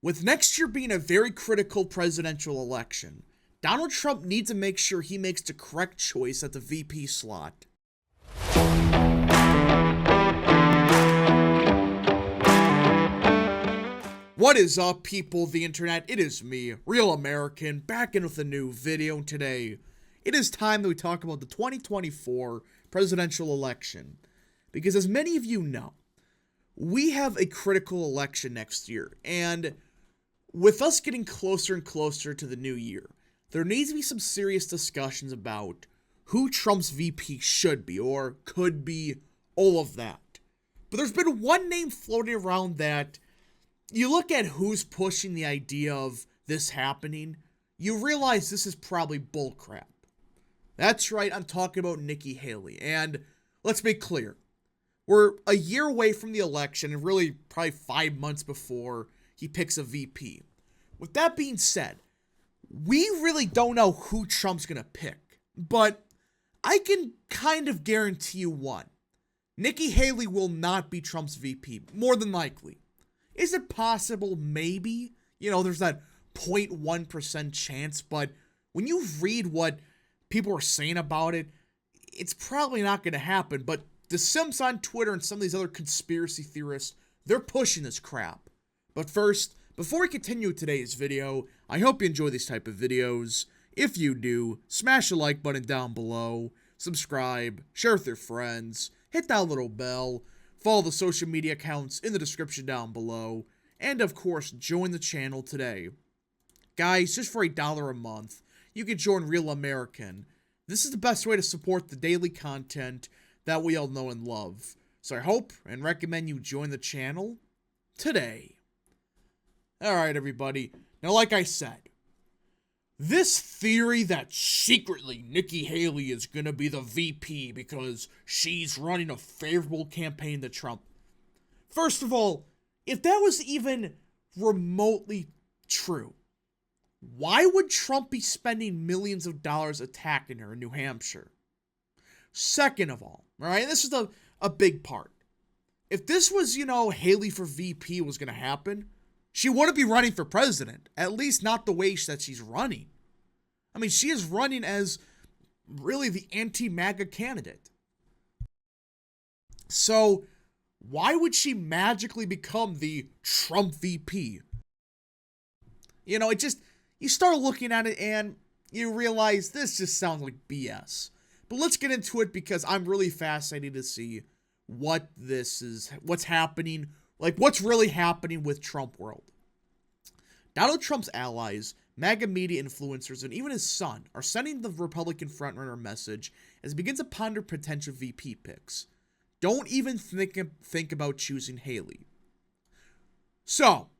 With next year being a very critical presidential election, Donald Trump needs to make sure he makes the correct choice at the VP slot. What is up, people of the internet? It is me, Real American, back in with a new video. Today, it is time that we talk about the 2024 presidential election. Because as many of you know, we have a critical election next year, and with us getting closer and closer to the new year, there needs to be some serious discussions about who Trump's VP should be or could be, all of that. But there's been one name floating around that you look at who's pushing the idea of this happening, you realize this is probably bullcrap. That's right, I'm talking about Nikki Haley. And let's be clear, we're a year away from the election and really probably 5 months before he picks a VP. With that being said, we really don't know who Trump's going to pick. But I can kind of guarantee you one. Nikki Haley will not be Trump's VP, more than likely. Is it possible? Maybe. There's that 0.1% chance, but when you read what people are saying about it, it's probably not going to happen. But the Sims on Twitter and some of these other conspiracy theorists, they're pushing this crap. But first, before we continue today's video, I hope you enjoy these type of videos. If you do, smash the like button down below, subscribe, share with your friends, hit that little bell, follow the social media accounts in the description down below, and of course, join the channel today. Guys, just for $1 a month, you can join Real American. This is the best way to support the daily content that we all know and love. So I hope and recommend you join the channel today. Alright, everybody. Now, like I said, this theory that secretly Nikki Haley is going to be the VP because she's running a favorable campaign to Trump. First of all, if that was even remotely true, why would Trump be spending millions of dollars attacking her in New Hampshire? Second of all right, this is a big part. If this was, Haley for VP was going to happen, she wouldn't be running for president, at least not the way that she's running. I mean, she is running as really the anti-MAGA candidate. So, why would she magically become the Trump VP? You start looking at it and you realize this just sounds like BS. But let's get into it because I'm really fascinated to see what's happening, what's really happening with Trump world. Donald Trump's allies, MAGA media influencers, and even his son are sending the Republican frontrunner message as he begins to ponder potential VP picks. Don't even think about choosing Haley. So,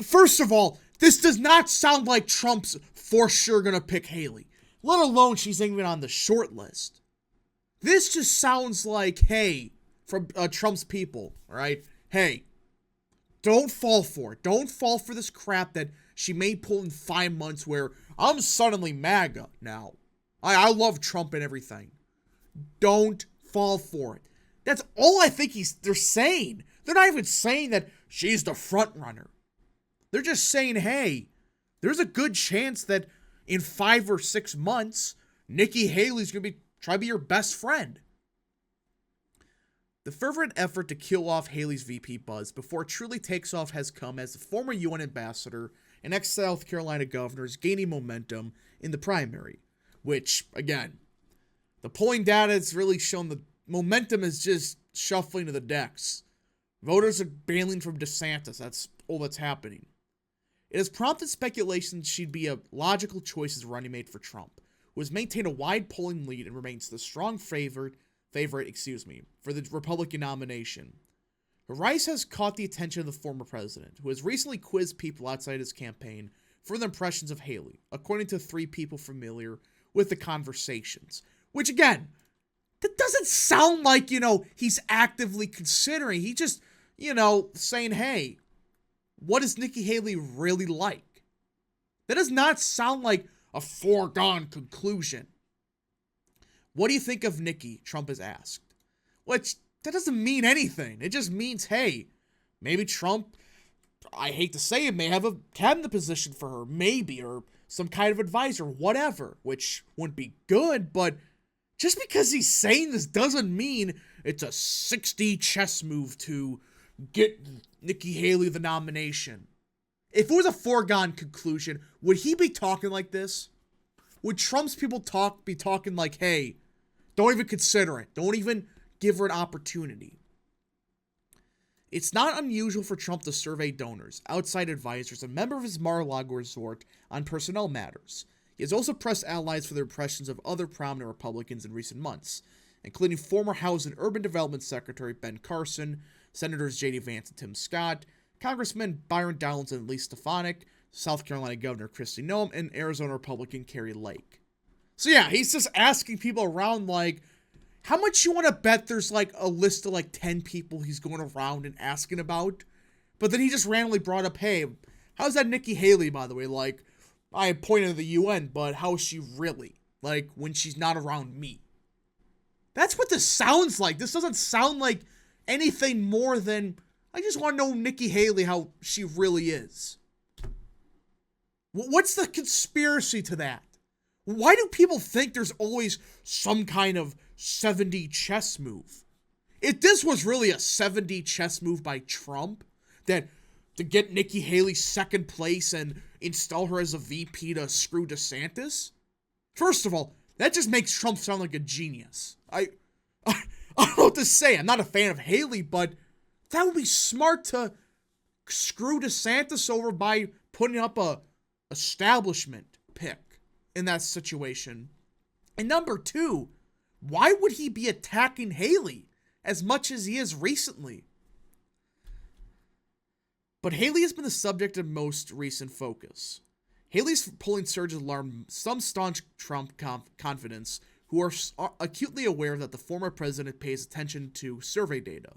first of all, this does not sound like Trump's for sure gonna pick Haley, let alone she's even on the short list. This just sounds like, hey, from Trump's people, all right? Hey, don't fall for it. Don't fall for this crap that she may pull in 5 months where I'm suddenly MAGA now. I love Trump and everything. Don't fall for it. That's all I think they're saying. They're not even saying that she's the front runner. They're just saying, hey, there's a good chance that in 5 or 6 months, Nikki Haley's going to try to be your best friend. The fervent effort to kill off Haley's VP buzz before it truly takes off has come as the former UN ambassador and ex-South Carolina governor is gaining momentum in the primary, which, again, the polling data has really shown the momentum is just shuffling to the decks. Voters are bailing from DeSantis. That's all that's happening. It has prompted speculation she'd be a logical choice as running mate for Trump, who has maintained a wide polling lead and remains the strong favorite, for the Republican nomination. Her rise has caught the attention of the former president, who has recently quizzed people outside his campaign for their impressions of Haley, according to 3 people familiar with the conversations. Which, again, that doesn't sound like, he's actively considering. He just, saying, hey, what is Nikki Haley really like? That does not sound like a foregone conclusion. What do you think of Nikki? Trump is asked. Which, that doesn't mean anything. It just means, hey, Maybe Trump, I hate to say it, may have a cabinet position for her, maybe, or some kind of advisor, whatever, which wouldn't be good, but just because he's saying this doesn't mean it's a 6D chess move to get Nikki Haley the nomination. If it was a foregone conclusion, would he be talking like this? Would Trump's people be talking like, hey, don't even consider it. Don't even give her an opportunity. It's not unusual for Trump to survey donors, outside advisors, and members of his Mar-a-Lago resort on personnel matters. He has also pressed allies for their impressions of other prominent Republicans in recent months, including former House and Urban Development Secretary Ben Carson, Senators J.D. Vance and Tim Scott, Congressmen Byron Donalds and Lee Stefanik, South Carolina Governor Kristi Noem, and Arizona Republican Carrie Lake. So yeah, he's just asking people around, like, how much you want to bet there's, like, a list of, like, 10 people he's going around and asking about? But then he just randomly brought up, hey, how's that Nikki Haley, by the way? Like, I pointed to the UN, but how is she really? Like, when she's not around me. That's what this sounds like. This doesn't sound like anything more than, I just want to know Nikki Haley, how she really is. What's the conspiracy to that? Why do people think there's always some kind of 7D chess move? If this was really a 7D chess move by Trump, that to get Nikki Haley second place and install her as a VP to screw DeSantis, first of all, that just makes Trump sound like a genius. I don't know what to say. I'm not a fan of Haley, but that would be smart to screw DeSantis over by putting up a establishment pick in that situation. And number two, why would he be attacking Haley as much as he is recently? But Haley has been the subject of most recent focus. Haley's polling surge alarmed some staunch Trump confidants who are acutely aware that the former president pays attention to survey data.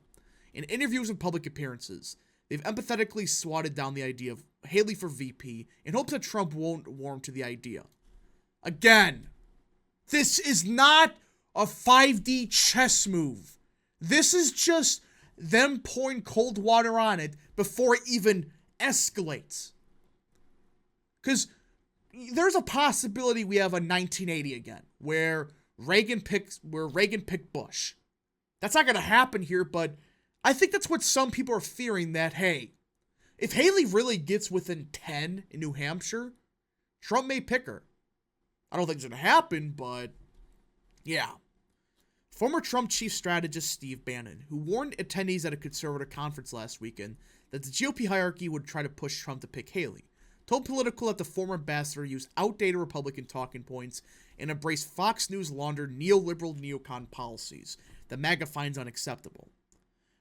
In interviews and public appearances, they've empathetically swatted down the idea of Haley for VP in hopes that Trump won't warm to the idea. Again, this is not a 5D chess move. This is just them pouring cold water on it before it even escalates. Because there's a possibility we have a 1980 again, where Reagan picked Bush. That's not going to happen here, but I think that's what some people are fearing, that, hey, if Haley really gets within 10 in New Hampshire, Trump may pick her. I don't think it's going to happen, but yeah. Former Trump chief strategist Steve Bannon, who warned attendees at a conservative conference last weekend that the GOP hierarchy would try to push Trump to pick Haley, told Politico that the former ambassador used outdated Republican talking points and embraced Fox News laundered neoliberal neocon policies that MAGA finds unacceptable.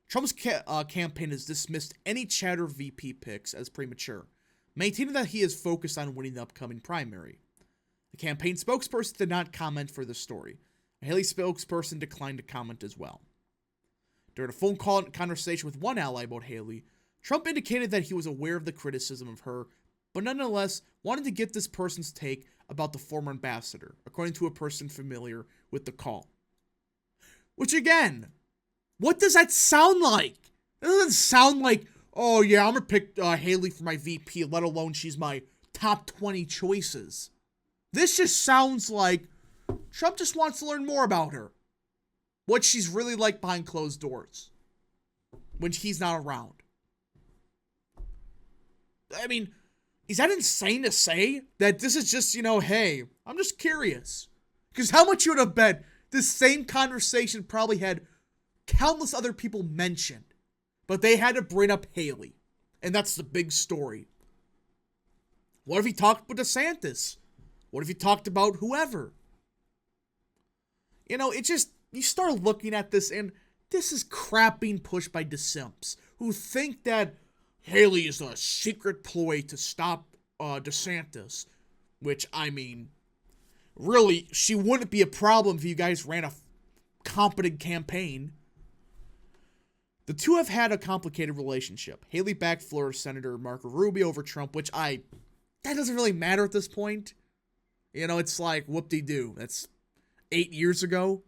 Trump's campaign has dismissed any chatter VP picks as premature, maintaining that he is focused on winning the upcoming primary. The campaign spokesperson did not comment for the story. A Haley spokesperson declined to comment as well. During a phone call conversation with one ally about Haley, Trump indicated that he was aware of the criticism of her, but nonetheless wanted to get this person's take about the former ambassador, according to a person familiar with the call. Which again, what does that sound like? It doesn't sound like, oh yeah, I'm going to pick Haley for my VP, let alone she's my top 20 choices. This just sounds like Trump just wants to learn more about her. What she's really like behind closed doors when he's not around. I mean, is that insane to say? That this is just, hey, I'm just curious. Because how much you would have bet this same conversation probably had countless other people mentioned. But they had to bring up Haley. And that's the big story. What if he talked with DeSantis? What if he talked about whoever? You start looking at this, and this is crap being pushed by DeSimps, who think that Haley is a secret ploy to stop DeSantis. Which, I mean, really, she wouldn't be a problem if you guys ran a competent campaign. The two have had a complicated relationship. Haley backed Florida Senator Marco Rubio over Trump, which that doesn't really matter at this point. It's like, whoop-de-doo. That's 8 years ago.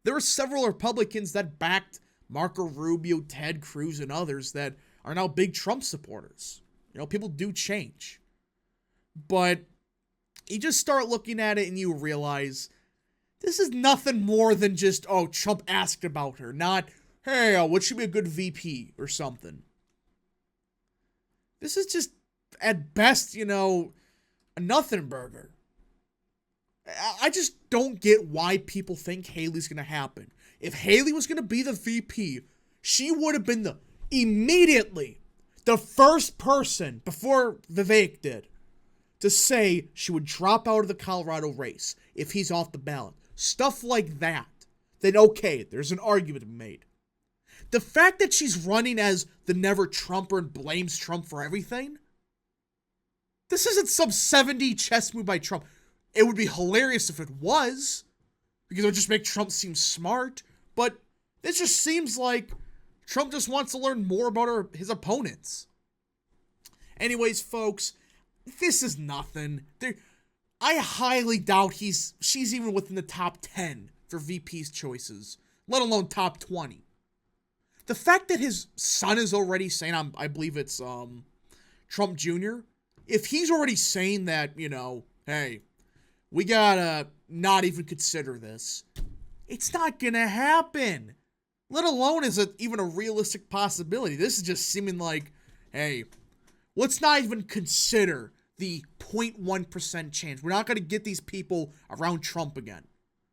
There were several Republicans that backed Marco Rubio, Ted Cruz, and others that are now big Trump supporters. You know, people do change. But you just start looking at it and you realize this is nothing more than just, oh, Trump asked about her, not, hey, would she be a good VP or something. This is just, at best, you know, a nothing burger. I just don't get why people think Haley's going to happen. If Haley was going to be the VP, she would have been immediately the first person, before Vivek did, to say she would drop out of the Colorado race if he's off the ballot. Stuff like that. Then okay, there's an argument to be made. The fact that she's running as the never Trumper and blames Trump for everything, this isn't some 70 chess move by Trump. It would be hilarious if it was, because it would just make Trump seem smart, but this just seems like Trump just wants to learn more about his opponents. Anyways, folks, this is nothing. I highly doubt she's even within the top 10 for VP's choices, let alone top 20. The fact that his son is already saying, I believe it's Trump Jr., if he's already saying that, you know, hey, we gotta not even consider this, it's not gonna happen. Let alone is it even a realistic possibility. This is just seeming like, hey, let's not even consider the 0.1% chance. We're not going to get these people around Trump again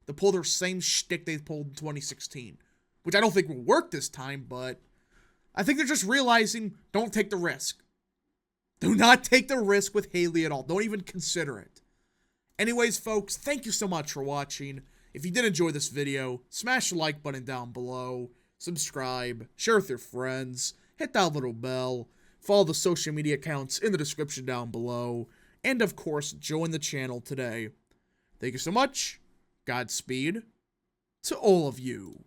to pull their same shtick they pulled in 2016, which I don't think will work this time, but I think they're just realizing, don't take the risk. Do not take the risk with Haley at all. Don't even consider it. Anyways, folks, thank you so much for watching. If you did enjoy this video, smash the like button down below, subscribe, share with your friends, hit that little bell, follow the social media accounts in the description down below, and of course, join the channel today. Thank you so much. Godspeed to all of you.